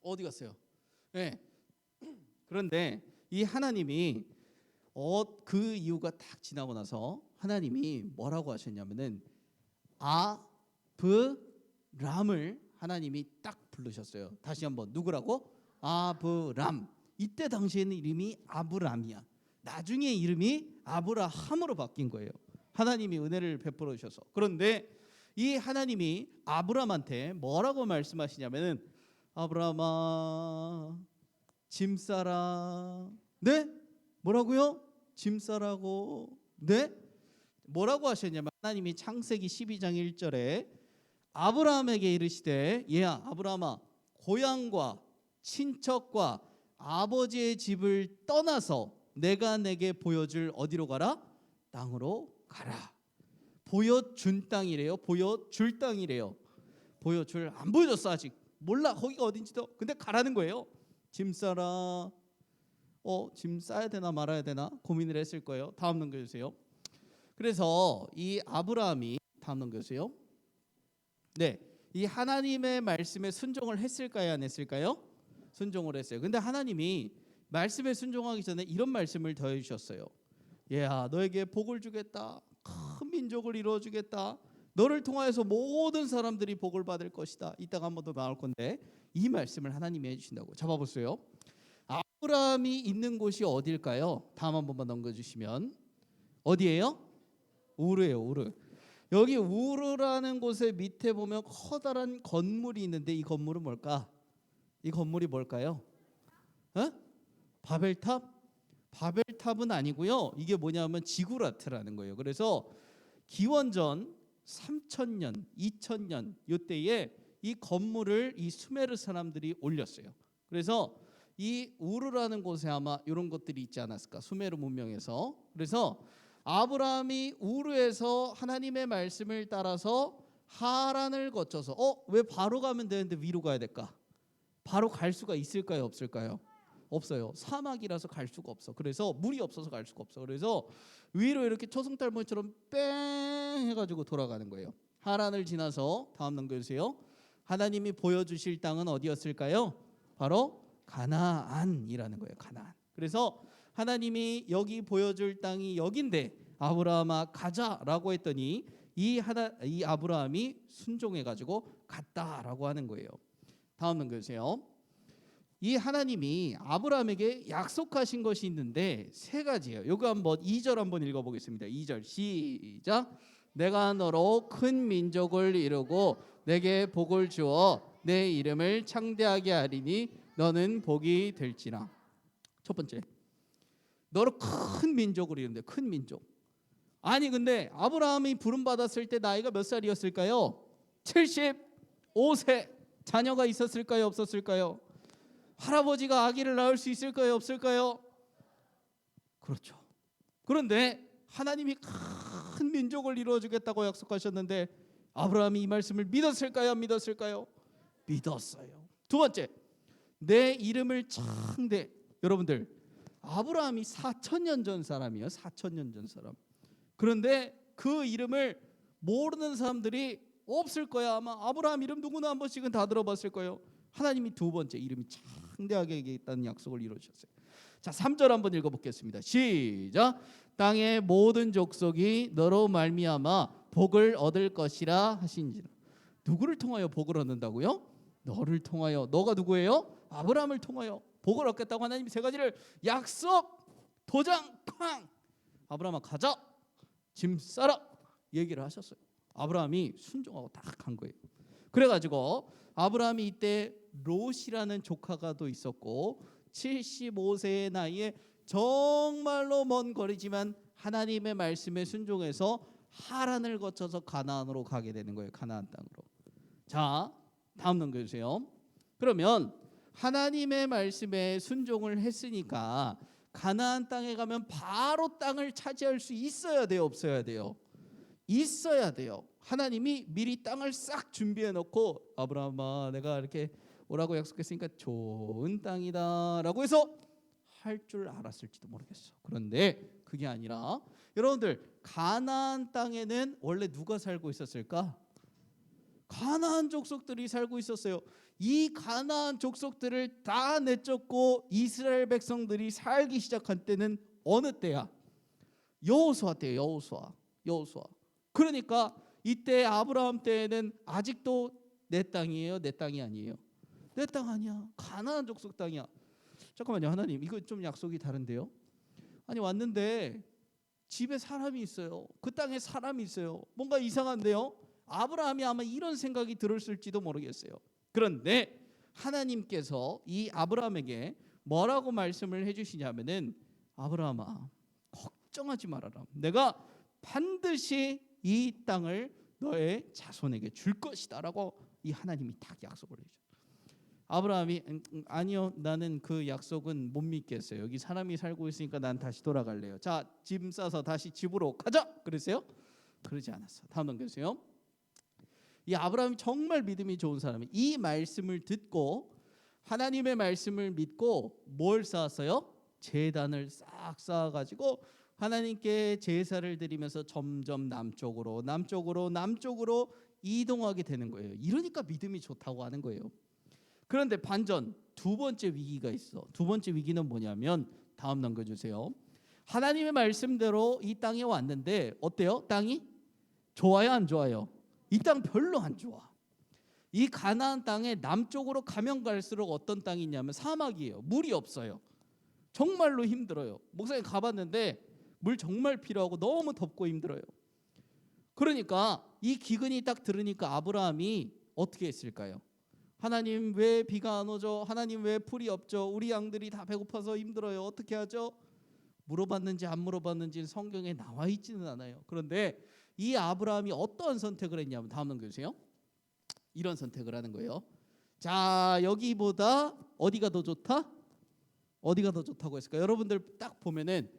어디 갔어요? 네. 그런데 이 하나님이 그 이유가 딱 지나고 나서 하나님이 뭐라고 하셨냐면은 아브람을 하나님이 딱 부르셨어요. 다시 한번 누구라고? 아브람. 이때 당시에는 이름이 아브람이야. 나중에 이름이 아브라함으로 바뀐 거예요. 하나님이 은혜를 베풀어 주셔서. 그런데 이 하나님이 아브람한테 뭐라고 말씀하시냐면은 아브라함아 짐 싸라. 네? 뭐라고요? 짐 싸라고. 네? 뭐라고 하셨냐면 하나님이 창세기 12장 1절에 아브라함에게 이르시되 얘야 아브라함아 고향과 친척과 아버지의 집을 떠나서 내가 내게 보여줄 어디로 가라? 땅으로 가라. 보여준 땅이래요. 보여줄 땅이래요. 보여줄 안 보여줬어 아직. 몰라 거기가 어딘지도. 근데 가라는 거예요. 짐 싸라. 짐 싸야 되나 말아야 되나 고민을 했을 거예요. 다음 넘겨주세요. 그래서 이 아브라함이 다음 넘겨주세요. 네, 이 하나님의 말씀에 순종을 했을까요, 안 했을까요? 순종을 했어요. 근데 하나님이 말씀에 순종하기 전에 이런 말씀을 더해 주셨어요. 얘야, 너에게 복을 주겠다. 큰 민족을 이루어 주겠다. 너를 통하여서 모든 사람들이 복을 받을 것이다. 이따가 한 번 더 나올 건데 이 말씀을 하나님이 해주신다고. 잡아보세요. 아브라함이 있는 곳이 어딜까요? 다음 한 번만 넘겨주시면 어디예요? 우르예요. 우르. 여기 우르라는 곳에 밑에 보면 커다란 건물이 있는데 이 건물은 뭘까? 이 건물이 뭘까요? 바벨탑? 바벨탑은 아니고요. 이게 뭐냐면 지구라트라는 거예요. 그래서 기원전 3000년, 2000년 이때에 이 건물을 이 수메르 사람들이 올렸어요. 그래서 이 우르라는 곳에 아마 이런 것들이 있지 않았을까? 수메르 문명에서. 그래서 아브라함이 우르에서 하나님의 말씀을 따라서 하란을 거쳐서 왜 바로 가면 되는데 위로 가야 될까? 바로 갈 수가 있을까요? 없을까요? 없어요. 사막이라서 갈 수가 없어. 그래서 물이 없어서 갈 수가 없어. 그래서 위로 이렇게 초승달모처럼 뺑 해가지고 돌아가는 거예요. 하란을 지나서 다음 넘겨주세요. 하나님이 보여주실 땅은 어디였을까요? 바로 가나안이라는 거예요. 가나안. 그래서 하나님이 여기 보여줄 땅이 여긴데 아브라함아 가자라고 했더니 이 아브라함이 순종해가지고 갔다라고 하는 거예요. 다음 넘겨주세요. 이 하나님이 아브라함에게 약속하신 것이 있는데 세 가지예요. 여기 한번 2절 한번 읽어보겠습니다. 2절 시작. 내가 너로 큰 민족을 이루고 내게 복을 주어 내 이름을 창대하게 하리니 너는 복이 될지라. 첫 번째, 너로 큰 민족을 이루는데 큰 민족. 아니 근데 아브라함이 부름 받았을 때 나이가 몇 살이었을까요? 75세. 자녀가 있었을까요? 없었을까요? 할아버지가 아기를 낳을 수 있을까요? 없을까요? 그렇죠. 그런데 하나님이 큰 민족을 이루어주겠다고 약속하셨는데 아브라함이 이 말씀을 믿었을까요? 안 믿었을까요? 믿었어요. 두 번째, 내 이름을 창대. 여러분들, 아브라함이 4,000년 전 사람이에요. 4,000년 전 사람. 그런데 그 이름을 모르는 사람들이 없을 거야. 아마 아브라함 이름 누구나 한 번씩은 다 들어봤을 거예요. 하나님이 두 번째 이름이 창대하게 하겠다는 약속을 이루셨어요. 자, 3절 한번 읽어보겠습니다. 시작. 땅의 모든 족속이 너로 말미암아 복을 얻을 것이라 하신지라. 누구를 통하여 복을 얻는다고요? 너를 통하여. 너가 누구예요? 아브라함을 통하여 복을 얻겠다고 하나님이 세 가지를 약속, 도장, 쾅. 아브라함아 가자, 짐 싸라 얘기를 하셨어요. 아브라함이 순종하고 딱 간 거예요. 그래가지고 아브라함이 이때 롯이라는 조카가 또 있었고 75세의 나이에 정말로 먼 거리지만 하나님의 말씀에 순종해서 하란을 거쳐서 가나안으로 가게 되는 거예요. 가나안 땅으로. 자, 다음 넘겨주세요. 그러면 하나님의 말씀에 순종을 했으니까 가나안 땅에 가면 바로 땅을 차지할 수 있어야 돼요? 없어야 돼요? 있어야 돼요. 하나님이 미리 땅을 싹 준비해 놓고 아브라함아 내가 이렇게 오라고 약속했으니까 좋은 땅이다 라고 해서 할 줄 알았을지도 모르겠어. 그런데 그게 아니라 여러분들 가나안 땅에는 원래 누가 살고 있었을까? 가나안 족속들이 살고 있었어요. 이 가나안 족속들을 다 내쫓고 이스라엘 백성들이 살기 시작한 때는 어느 때야? 여호수아 때예요. 여호수아. 그러니까 이때 아브라함 때에는 아직도 내 땅이에요? 내 땅이 아니에요? 내 땅 아니야. 가나안 족속 땅이야. 잠깐만요. 하나님 이거 좀 약속이 다른데요? 아니 왔는데 집에 사람이 있어요. 그 땅에 사람이 있어요. 뭔가 이상한데요? 아브라함이 아마 이런 생각이 들었을지도 모르겠어요. 그런데 하나님께서 이 아브라함에게 뭐라고 말씀을 해주시냐면은 아브라함아 걱정하지 말아라. 내가 반드시 이 땅을 너의 자손에게 줄 것이다라고 이 하나님이 딱 약속을 해주셨어요. 아브라함이 아니요 나는 그 약속은 못 믿겠어요. 여기 사람이 살고 있으니까 난 다시 돌아갈래요. 자, 짐 싸서 다시 집으로 가자. 그랬어요? 그러지 않았어. 다음 넘겨주세요. 이 아브라함이 정말 믿음이 좋은 사람이 이 말씀을 듣고 하나님의 말씀을 믿고 뭘 쌓았어요? 제단을 싹 쌓아가지고 하나님께 제사를 드리면서 점점 남쪽으로 이동하게 되는 거예요. 이러니까 믿음이 좋다고 하는 거예요. 그런데 반전 두 번째 위기가 있어. 두 번째 위기는 뭐냐면 다음 넘겨주세요. 하나님의 말씀대로 이 땅에 왔는데 어때요? 땅이 좋아요 안 좋아요? 이 땅 별로 안 좋아. 이 가나안 땅에 남쪽으로 가면 갈수록 어떤 땅이 있냐면 사막이에요. 물이 없어요. 정말로 힘들어요. 목사님 가봤는데 물 정말 필요하고 너무 덥고 힘들어요. 그러니까 이 기근이 딱 들으니까 아브라함이 어떻게 했을까요? 하나님 왜 비가 안 오죠? 하나님 왜 풀이 없죠? 우리 양들이 다 배고파서 힘들어요. 어떻게 하죠? 물어봤는지 안 물어봤는지 성경에 나와 있지는 않아요. 그런데 이 아브라함이 어떤 선택을 했냐면 다음 넘겨주세요. 이런 선택을 하는 거예요. 자, 여기보다 어디가 더 좋다? 어디가 더 좋다고 했을까? 여러분들 딱 보면은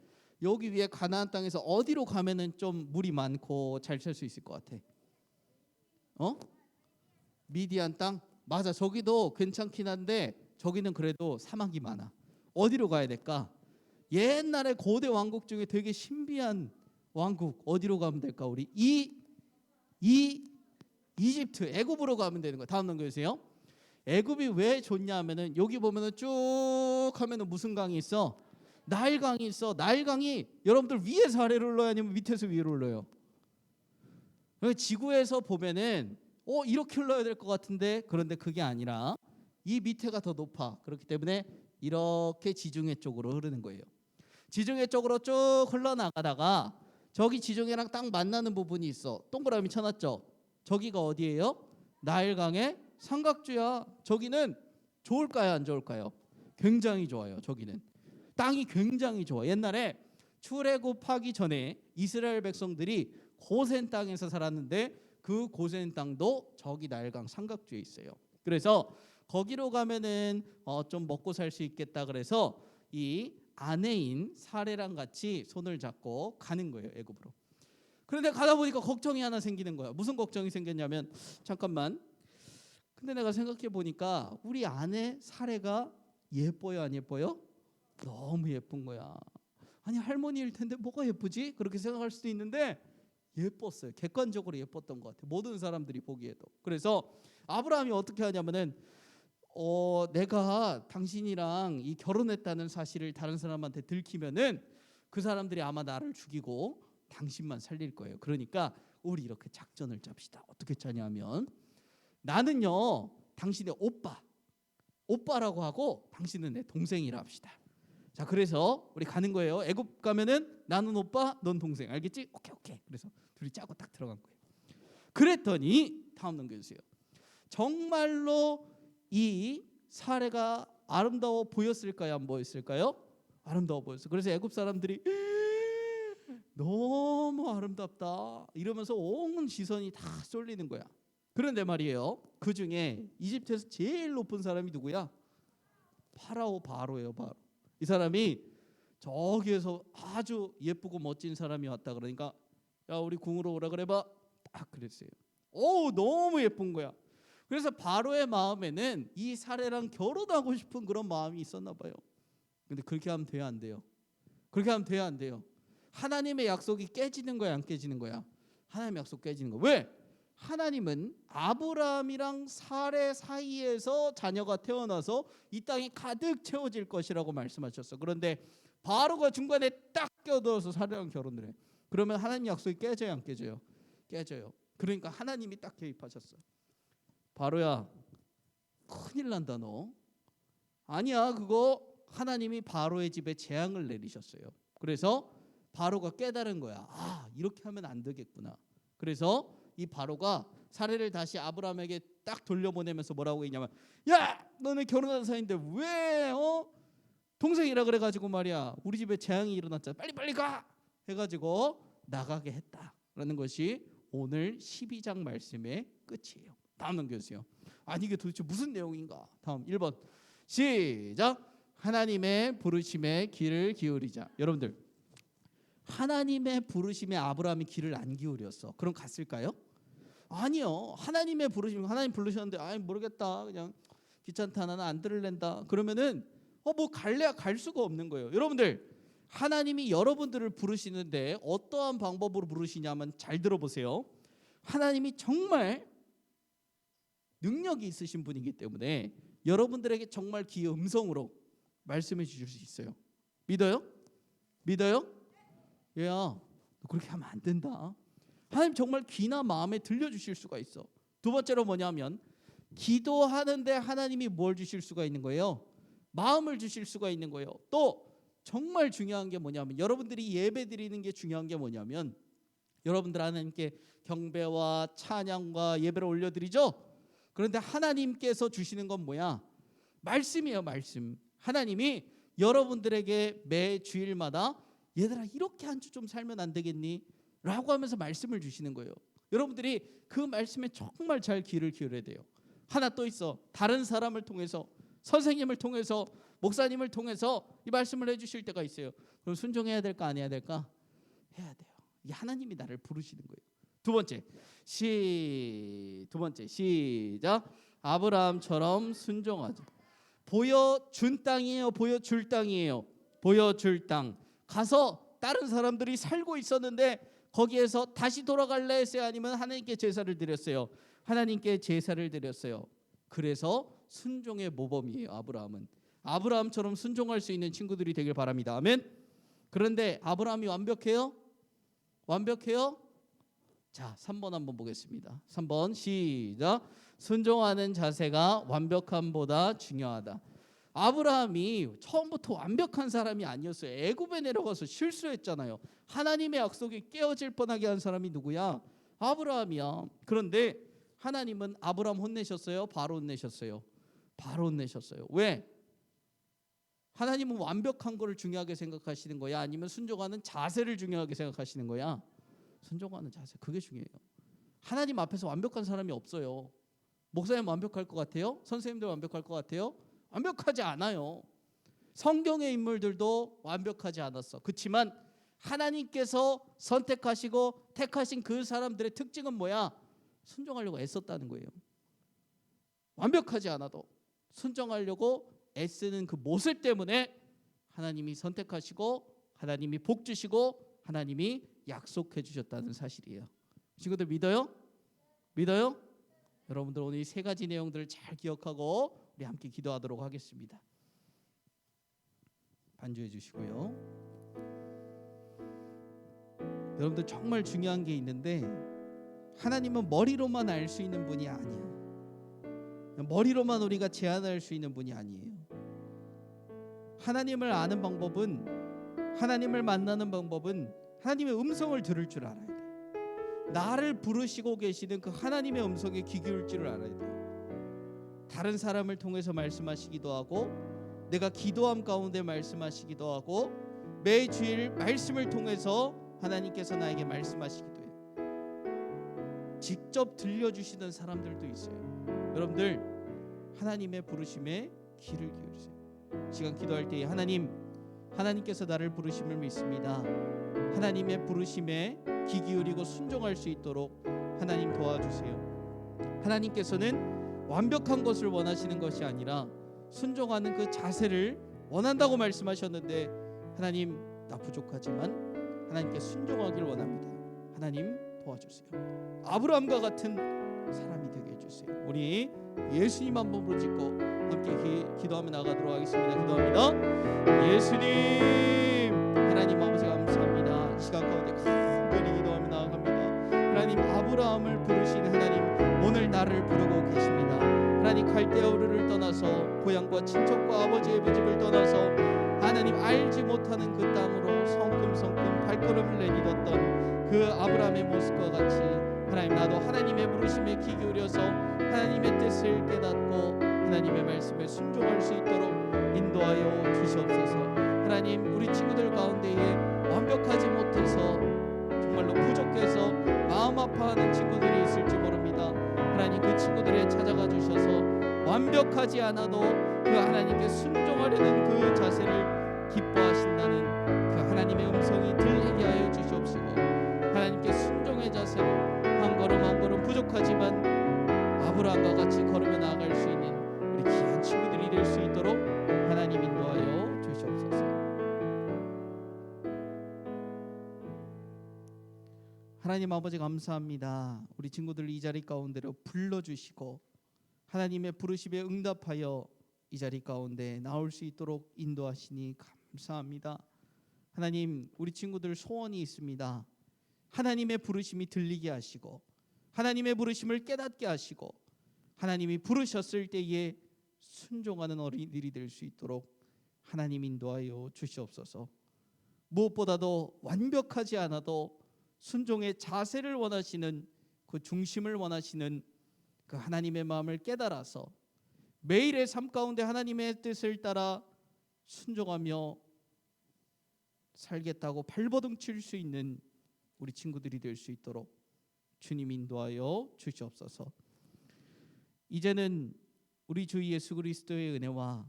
여기 위에 가나안 땅에서 어디로 가면은 좀 물이 많고 잘 살 수 있을 것 같아? 미디안 땅? 맞아. 저기도 괜찮긴 한데 저기는 그래도 사막이 많아. 어디로 가야 될까? 옛날에 고대 왕국 중에 되게 신비한 왕국 어디로 가면 될까? 우리 이집트, 애굽으로 가면 되는 거예요. 다음 넘겨주세요. 애굽이 왜 좋냐 하면은 여기 보면은 쭉 하면은 무슨 강이 있어? 나일강이 있어. 나일강이 여러분들 위에서 아래로 흘러요, 아니면 밑에서 위로 흘러요? 지구에서 보면은 이렇게 흘러야 될 것 같은데, 그런데 그게 아니라 이 밑에가 더 높아. 그렇기 때문에 이렇게 지중해 쪽으로 흐르는 거예요. 지중해 쪽으로 쭉 흘러나가다가 저기 지중해랑 딱 만나는 부분이 있어. 동그라미 쳐놨죠. 저기가 어디예요? 나일강의 삼각주야. 저기는 좋을까요, 안 좋을까요? 굉장히 좋아요. 저기는 땅이 굉장히 좋아. 옛날에 출애굽하기 전에 이스라엘 백성들이 고센 땅에서 살았는데 그 고센 땅도 저기 나일강 삼각주에 있어요. 그래서 거기로 가면은 좀 먹고 살 수 있겠다. 그래서 이 아내인 사레랑 같이 손을 잡고 가는 거예요, 애굽으로. 그런데 가다 보니까 걱정이 하나 생기는 거야. 무슨 걱정이 생겼냐면, 잠깐만, 근데 내가 생각해 보니까 우리 아내 사레가 예뻐요, 안 예뻐요? 너무 예쁜 거야. 아니, 할머니일 텐데 뭐가 예쁘지? 그렇게 생각할 수도 있는데 예뻤어요. 객관적으로 예뻤던 것 같아요. 모든 사람들이 보기에도. 그래서 아브라함이 어떻게 하냐면은 내가 당신이랑 이 결혼했다는 사실을 다른 사람한테 들키면은 그 사람들이 아마 나를 죽이고 당신만 살릴 거예요. 그러니까 우리 이렇게 작전을 짭시다. 어떻게 짜냐면, 나는요 당신의 오빠라고 하고 당신은 내 동생이라 합시다. 자, 그래서 우리 가는 거예요. 애굽 가면은 나는 오빠, 넌 동생. 알겠지? 오케이. 그래서 둘이 짜고 딱 들어간 거예요. 그랬더니 다음 넘겨주세요. 정말로 이 사례가 아름다워 보였을까요, 안 보였을까요? 아름다워 보였어요. 그래서 애굽 사람들이 너무 아름답다 이러면서 온 시선이 다 쏠리는 거야. 그런데 말이에요, 그 중에 이집트에서 제일 높은 사람이 누구야? 바로예요. 바로. 이 사람이 저기에서 아주 예쁘고 멋진 사람이 왔다 그러니까, 야, 우리 궁으로 오라 그래봐. 딱 그랬어요. 너무 예쁜 거야. 그래서 바로의 마음에는 이 사례랑 결혼하고 싶은 그런 마음이 있었나 봐요. 근데 그렇게 하면 돼요, 안 돼요? 그렇게 하면 돼요, 안 돼요? 하나님의 약속이 깨지는 거야, 안 깨지는 거야? 하나님의 약속 깨지는 거야. 왜? 하나님은 아브라함이랑 사례 사이에서 자녀가 태어나서 이 땅이 가득 채워질 것이라고 말씀하셨어. 그런데 바로가 중간에 딱 껴들어서 사례랑 결혼을 해. 그러면 하나님 약속이 깨져요, 안 깨져요? 깨져요. 그러니까 하나님이 딱 개입하셨어. 바로야, 큰일 난다 너. 아니야, 그거 하나님이 바로의 집에 재앙을 내리셨어요. 그래서 바로가 깨달은 거야. 이렇게 하면 안 되겠구나. 그래서 이 바로가 사례를 다시 아브라함에게 딱 돌려보내면서 뭐라고 했냐면, 야, 너네 결혼한 사이인데 왜 동생이라 그래가지고 말이야, 우리 집에 재앙이 일어났잖아. 빨리 가 해가지고 나가게 했다라는 것이 오늘 12장 말씀의 끝이에요. 다음 넘겨주세요. 아니, 이게 도대체 무슨 내용인가? 다음 1번 시작. 하나님의 부르심에 귀를 기울이자. 여러분들, 하나님의 부르심에 아브라함이 귀를 안 기울였어. 그럼 갔을까요? 아니요. 하나님의 부르심, 하나님 부르셨는데 모르겠다, 그냥 귀찮다, 나는 안 들을랜다, 그러면은 뭐 갈래야 갈 수가 없는 거예요. 여러분들, 하나님이 여러분들을 부르시는데 어떠한 방법으로 부르시냐면, 잘 들어보세요. 하나님이 정말 능력이 있으신 분이기 때문에 여러분들에게 정말 귀의 음성으로 말씀해 주실 수 있어요. 믿어요? 얘야, 너 그렇게 하면 안 된다. 하나님 정말 귀나 마음에 들려주실 수가 있어. 두 번째로 뭐냐면, 기도하는데 하나님이 뭘 주실 수가 있는 거예요? 마음을 주실 수가 있는 거예요. 또 정말 중요한 게 뭐냐면, 여러분들이 예배 드리는 게 중요한 게 뭐냐면, 여러분들 하나님께 경배와 찬양과 예배를 올려드리죠. 그런데 하나님께서 주시는 건 뭐야? 말씀이에요, 말씀. 하나님이 여러분들에게 매 주일마다, 얘들아 이렇게 한 주 좀 살면 안 되겠니? 라고 하면서 말씀을 주시는 거예요. 여러분들이 그 말씀에 정말 잘 귀를 기울여야 돼요. 하나 또 있어. 다른 사람을 통해서, 선생님을 통해서, 목사님을 통해서 이 말씀을 해주실 때가 있어요. 그럼 순종해야 될까, 안 해야 될까? 해야 돼요. 이게 하나님이 나를 부르시는 거예요. 두 번째 시작. 아브라함처럼 순종하자. 보여준 땅이에요, 보여줄 땅이에요? 보여줄 땅. 가서 다른 사람들이 살고 있었는데 거기에서 다시 돌아갈래 했어요, 아니면 하나님께 제사를 드렸어요? 하나님께 제사를 드렸어요. 그래서 순종의 모범이에요. 아브라함처럼 순종할 수 있는 친구들이 되길 바랍니다. 아멘. 그런데 아브라함이 완벽해요? 자, 3번 한번 보겠습니다. 3번 시작. 순종하는 자세가 완벽함보다 중요하다. 아브라함이 처음부터 완벽한 사람이 아니었어요. 애굽에 내려가서 실수했잖아요. 하나님의 약속이 깨어질 뻔하게 한 사람이 누구야? 아브라함이야. 그런데 하나님은 아브라함 혼내셨어요? 바로 혼내셨어요? 바로 혼내셨어요. 왜? 하나님은 완벽한 거를 중요하게 생각하시는 거야? 아니면 순종하는 자세를 중요하게 생각하시는 거야? 순종하는 자세, 그게 중요해요. 하나님 앞에서 완벽한 사람이 없어요. 목사님 완벽할 것 같아요? 선생님들 완벽할 것 같아요? 완벽하지 않아요. 성경의 인물들도 완벽하지 않았어. 그렇지만 하나님께서 선택하시고 택하신 그 사람들의 특징은 뭐야? 순종하려고 애썼다는 거예요. 완벽하지 않아도 순종하려고 애쓰는 그 모습 때문에 하나님이 선택하시고 하나님이 복 주시고 하나님이 약속해 주셨다는 사실이에요. 친구들 믿어요? 여러분들 오늘 이 세 가지 내용들을 잘 기억하고 우리 함께 기도하도록 하겠습니다. 반주해 주시고요. 여러분들 정말 중요한 게 있는데 하나님은 머리로만 알 수 있는 분이 아니야. 머리로만 우리가 제안할 수 있는 분이 아니에요. 하나님을 아는 방법은, 하나님을 만나는 방법은 하나님의 음성을 들을 줄 알아야 돼. 나를 부르시고 계시는 그 하나님의 음성에 귀 기울 줄을 알아야 돼. 다른 사람을 통해서 말씀하시기도 하고 내가 기도함 가운데 말씀하시기도 하고 매주일 말씀을 통해서 하나님께서 나에게 말씀하시기도 해요. 직접 들려주시는 사람들도 있어요. 여러분들 하나님의 부르심에 귀를 기울이세요. 시간 기도할 때 하나님께서 나를 부르심을 믿습니다. 하나님의 부르심에 귀 기울이고 순종할 수 있도록 하나님 도와주세요. 하나님께서는 완벽한 것을 원하시는 것이 아니라 순종하는 그 자세를 원한다고 말씀하셨는데 하나님 나 부족하지만 하나님께 순종하길 원합니다. 하나님 도와주세요. 아브라함과 같은 사람이 되게 해주세요. 우리 예수님 한 번으로 짓고 함께 기도하며 나가도록 하겠습니다. 기도합니다. 예수님, 하나님 아버지 감사합니다. 이 시간 가운데 간절히 기도하며 나아갑니다. 하나님, 아브라함을 부르신 하나님, 오늘 나를 부르고 계십니다. 하나님, 갈대아우르를 떠나서 고향과 친척과 아버지의 집을 떠나서 하나님 알지 못하는 그 땅으로 성큼성큼 발걸음을 내딛었던 그 아브라함의 모습과 같이 하나님, 나도 하나님의 부르심에 귀 기울여서 하나님의 뜻을 깨닫고 하나님의 말씀에 순종할 수 있도록 인도하여 주시옵소서. 하나님, 우리 친구들 가운데에 완벽하지 못해서 정말로 부족해서 마음 아파하는 친구들이 있을지 모릅니다. 하나님, 그 친구들에 찾아가 주셔서 완벽하지 않아도 그 하나님께 순종하려는 그 자세를 기뻐하신다는 그 하나님의 음성이 들리게 하여 주시옵시고 하나님께 순종의 자세로 한 걸음 한 걸음 부족하지만 아브라함과 같이 걸으며 나아갈 수 있는 우리 귀한 친구들이 될 수 있도록 하나님 인도하여 주시옵소서. 하나님 아버지 감사합니다. 우리 친구들 이 자리 가운데로 불러주시고 하나님의 부르심에 응답하여 이 자리 가운데 나올 수 있도록 인도하시니 감사합니다. 하나님, 우리 친구들 소원이 있습니다. 하나님의 부르심이 들리게 하시고 하나님의 부르심을 깨닫게 하시고 하나님이 부르셨을 때에 순종하는 어린이들이 될 수 있도록 하나님 인도하여 주시옵소서. 무엇보다도 완벽하지 않아도 순종의 자세를 원하시는 그 중심을 원하시는 그 하나님의 마음을 깨달아서 매일의 삶 가운데 하나님의 뜻을 따라 순종하며 살겠다고 발버둥 칠 수 있는 우리 친구들이 될 수 있도록 주님 인도하여 주시옵소서. 이제는 우리 주 예수 그리스도의 은혜와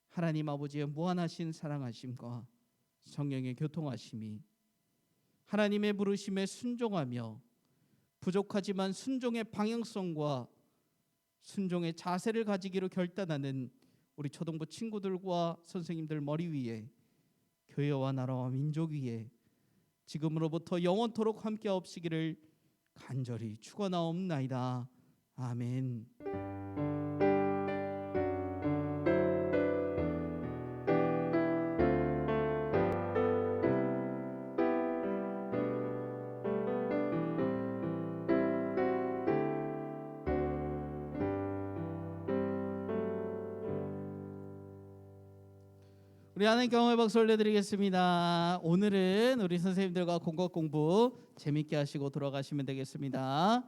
하나님 아버지의 무한하신 사랑하심과 성령의 교통하심이 하나님의 부르심에 순종하며 부족하지만 순종의 방향성과 순종의 자세를 가지기로 결단하는 우리 초등부 친구들과 선생님들 머리 위에 교회와 나라와 민족 위에 지금으로부터 영원토록 함께 없으기를 간절히 축원하옵나이다. 아멘. 우리 하나님 경험의 박수 올려드리겠습니다. 오늘은 우리 선생님들과 공과 공부 재밌게 하시고 돌아가시면 되겠습니다.